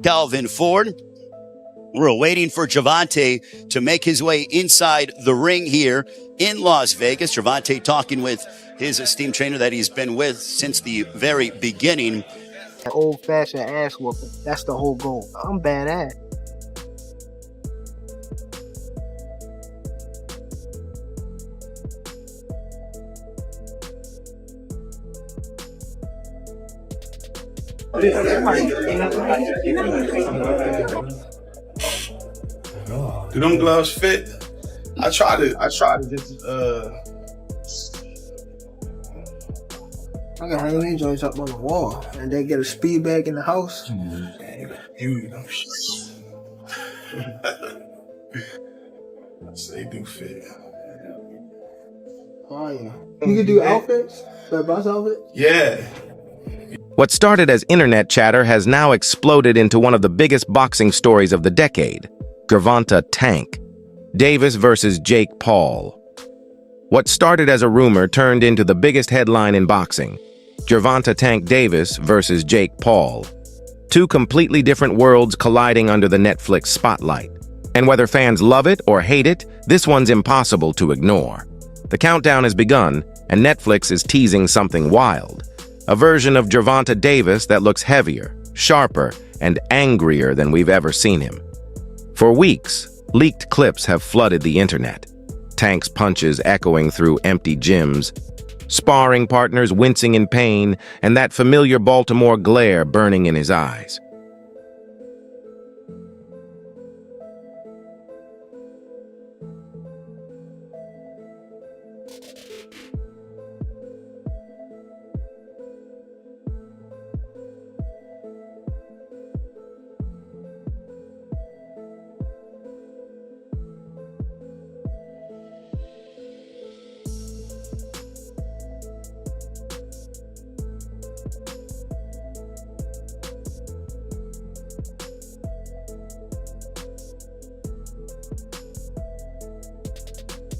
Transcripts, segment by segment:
Calvin Ford. We're waiting for Gervonta to make his way inside the ring here in Las Vegas. Gervonta talking with his esteemed trainer that he's been with since the very beginning. Old-fashioned ass whooping. That's the whole goal. I'm badass. Do them gloves fit? I try to just I got hang these joints up on the wall and they get a speed bag in the house. you know. They do fit. Oh yeah. You can do outfits? Like boss outfit? Yeah. What started as internet chatter has now exploded into one of the biggest boxing stories of the decade. Gervonta Tank Davis versus Jake Paul. What started as a rumor turned into the biggest headline in boxing. Gervonta Tank Davis versus Jake Paul. Two completely different worlds colliding under the Netflix spotlight. And whether fans love it or hate it, this one's impossible to ignore. The countdown has begun, and Netflix is teasing something wild. A version of Gervonta Davis that looks heavier, sharper, and angrier than we've ever seen him. For weeks, leaked clips have flooded the internet. Tank's punches echoing through empty gyms, sparring partners wincing in pain, and that familiar Baltimore glare burning in his eyes.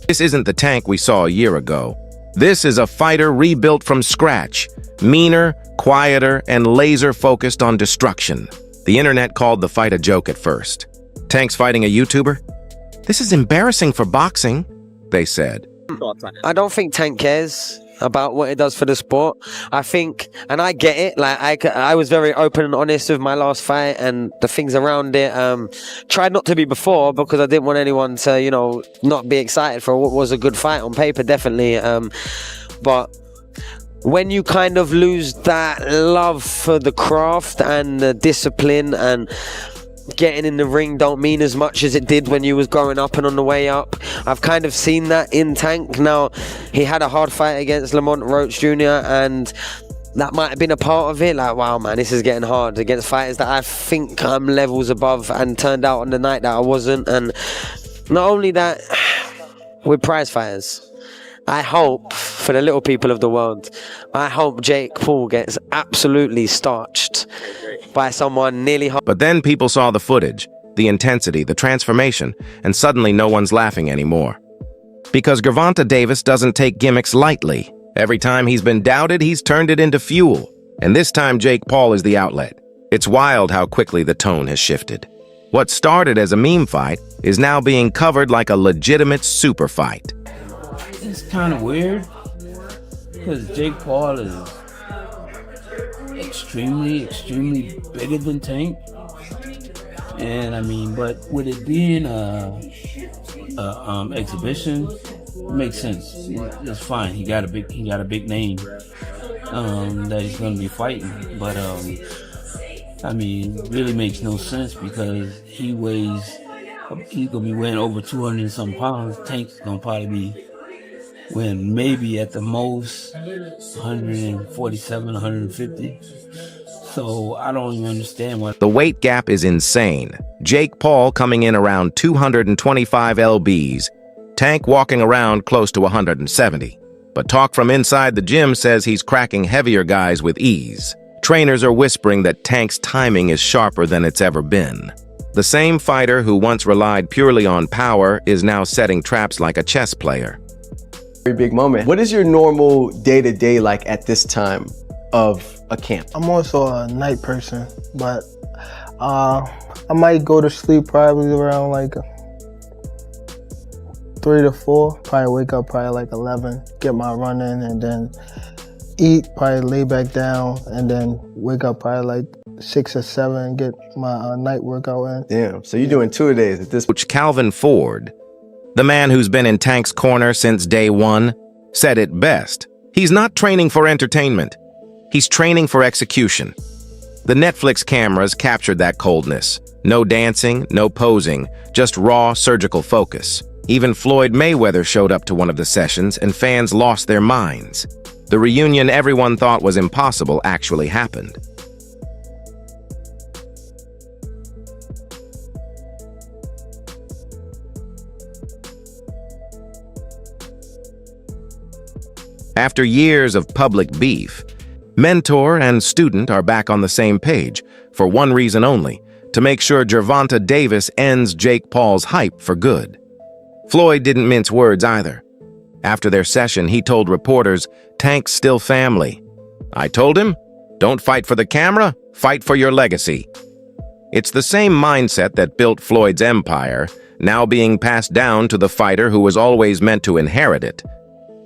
This isn't the Tank we saw a year ago. This is a fighter rebuilt from scratch, meaner, quieter, and laser-focused on destruction. The internet called the fight a joke at first. Tank's fighting a YouTuber? This is embarrassing for boxing, they said. I don't think Tank cares about what it does for the sport. I think, and I get it, like I was very open and honest with my last fight and the things around it. Tried not to be before because I didn't want anyone to, you know, not be excited for what was a good fight on paper, definitely. But when you kind of lose that love for the craft and the discipline, and getting in the ring don't mean as much as it did when you was growing up and on the way up. I've kind of seen that in Tank. Now, he had a hard fight against Lamont Roach Jr. and that might have been a part of it. Like, wow, man, this is getting hard against fighters that I think I'm levels above, and turned out on the night that I wasn't. And not only that, we're prize fighters. I hope, for the little people of the world, I hope Jake Paul gets absolutely starched by someone nearly hard. But then people saw the footage, the intensity, the transformation, and suddenly no one's laughing anymore. Because Gervonta Davis doesn't take gimmicks lightly. Every time he's been doubted, he's turned it into fuel. And this time Jake Paul is the outlet. It's wild how quickly the tone has shifted. What started as a meme fight is now being covered like a legitimate super fight. It's kind of weird because Jake Paul is extremely bigger than Tank, and I mean, but with it being a exhibition, it makes sense. It's fine. He got a big name that he's gonna be fighting, but I mean, it really makes no sense because he's gonna be weighing over 200 and some pounds. Tank's gonna probably be weighing maybe at the most 147, 150. So I don't even understand why. The weight gap is insane. Jake Paul coming in around 225 lbs. Tank walking around close to 170. But talk from inside the gym says he's cracking heavier guys with ease. Trainers are whispering that Tank's timing is sharper than it's ever been. The same fighter who once relied purely on power is now setting traps like a chess player. Very big moment. What is your normal day-to-day like at this time of a camp? I'm also a night person, but I might go to sleep probably around like 3 to 4. Probably wake up probably like 11, get my run in, and then eat, probably lay back down, and then wake up probably like 6 or 7 and get my night workout in. Damn, so you're doing 2 a days at this point. Coach Calvin Ford, the man who's been in Tank's corner since day one, said it best. He's not training for entertainment. He's training for execution. The Netflix cameras captured that coldness. No dancing, no posing, just raw surgical focus. Even Floyd Mayweather showed up to one of the sessions and fans lost their minds. The reunion everyone thought was impossible actually happened. After years of public beef, mentor and student are back on the same page for one reason only, to make sure Gervonta Davis ends Jake Paul's hype for good. Floyd didn't mince words either. After their session, he told reporters, "Tank's still family." I told him, "Don't fight for the camera, fight for your legacy." It's the same mindset that built Floyd's empire, now being passed down to the fighter who was always meant to inherit it.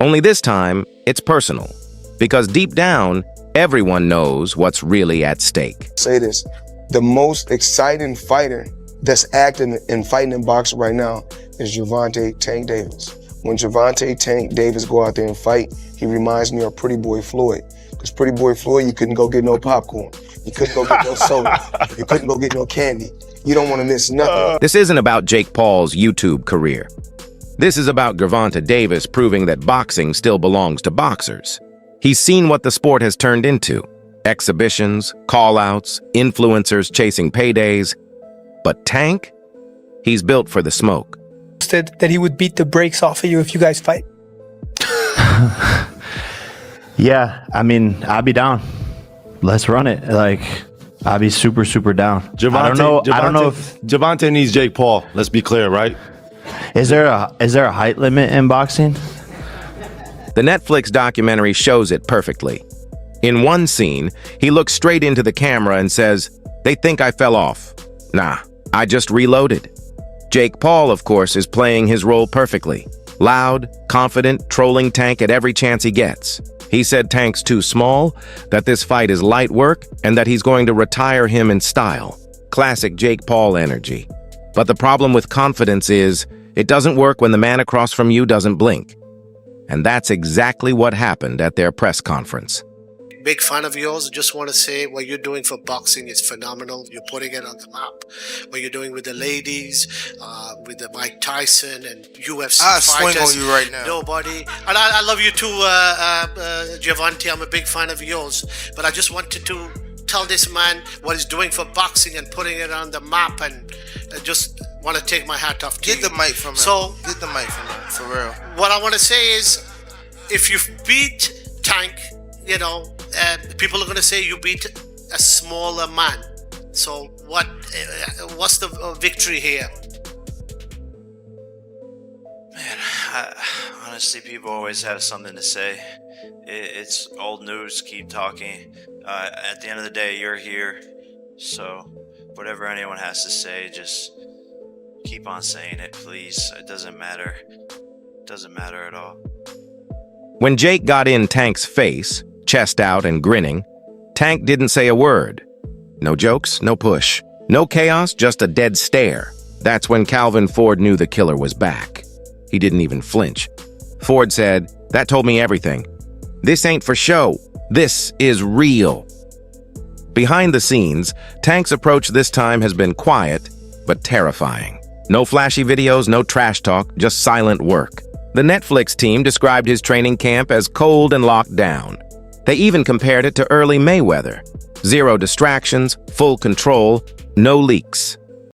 Only this time, it's personal, because deep down, everyone knows what's really at stake. Say this, the most exciting fighter that's acting and fighting in boxing right now is Gervonta Tank Davis. When Gervonta Tank Davis go out there and fight, he reminds me of Pretty Boy Floyd. Because Pretty Boy Floyd, you couldn't go get no popcorn. You couldn't go get no soda. You couldn't go get no candy. You don't want to miss nothing. This isn't about Jake Paul's YouTube career. This is about Gervonta Davis proving that boxing still belongs to boxers. He's seen what the sport has turned into. Exhibitions, call-outs, influencers chasing paydays. But Tank? He's built for the smoke. That he would beat the brakes off of you if you guys fight. Yeah, I mean, I'd be down. Let's run it. Like, I'd be super, super down. Gervonta, I don't know if Gervonta needs Jake Paul. Let's be clear, right? Is there a height limit in boxing? The Netflix documentary shows it perfectly. In one scene, he looks straight into the camera and says, "They think I fell off. Nah, I just reloaded." Jake Paul, of course, is playing his role perfectly. Loud, confident, trolling Tank at every chance he gets. He said Tank's too small, that this fight is light work, and that he's going to retire him in style. Classic Jake Paul energy. But the problem with confidence is, it doesn't work when the man across from you doesn't blink. And that's exactly what happened at their press conference. Big fan of yours. Just want to say what you're doing for boxing is phenomenal. You're putting it on the map. What you're doing with the ladies, with the Mike Tyson and UFC I fighters. swing on you right now. Nobody. And I love you too, Gervonta. I'm a big fan of yours. But I just wanted to tell this man what he's doing for boxing and putting it on the map, and just want to take my hat off to you. Get the mic from him. So, get the mic from him, for real. What I want to say is, if you beat Tank, you know, people are going to say you beat a smaller man. So what's the victory here? Man, honestly, people always have something to say. It's old news. Keep talking. At the end of the day, you're here. So whatever anyone has to say, just keep on saying it, please. It doesn't matter. It doesn't matter at all. When Jake got in Tank's face, chest out and grinning, Tank didn't say a word. No jokes, no push. No chaos, just a dead stare. That's when Calvin Ford knew the killer was back. He didn't even flinch. Ford said, "That told me everything. This ain't for show. This is real." Behind the scenes, Tank's approach this time has been quiet, but terrifying. No flashy videos, no trash talk, just silent work. The Netflix team described his training camp as cold and locked down. They even compared it to early Mayweather. Zero distractions, full control, no leaks.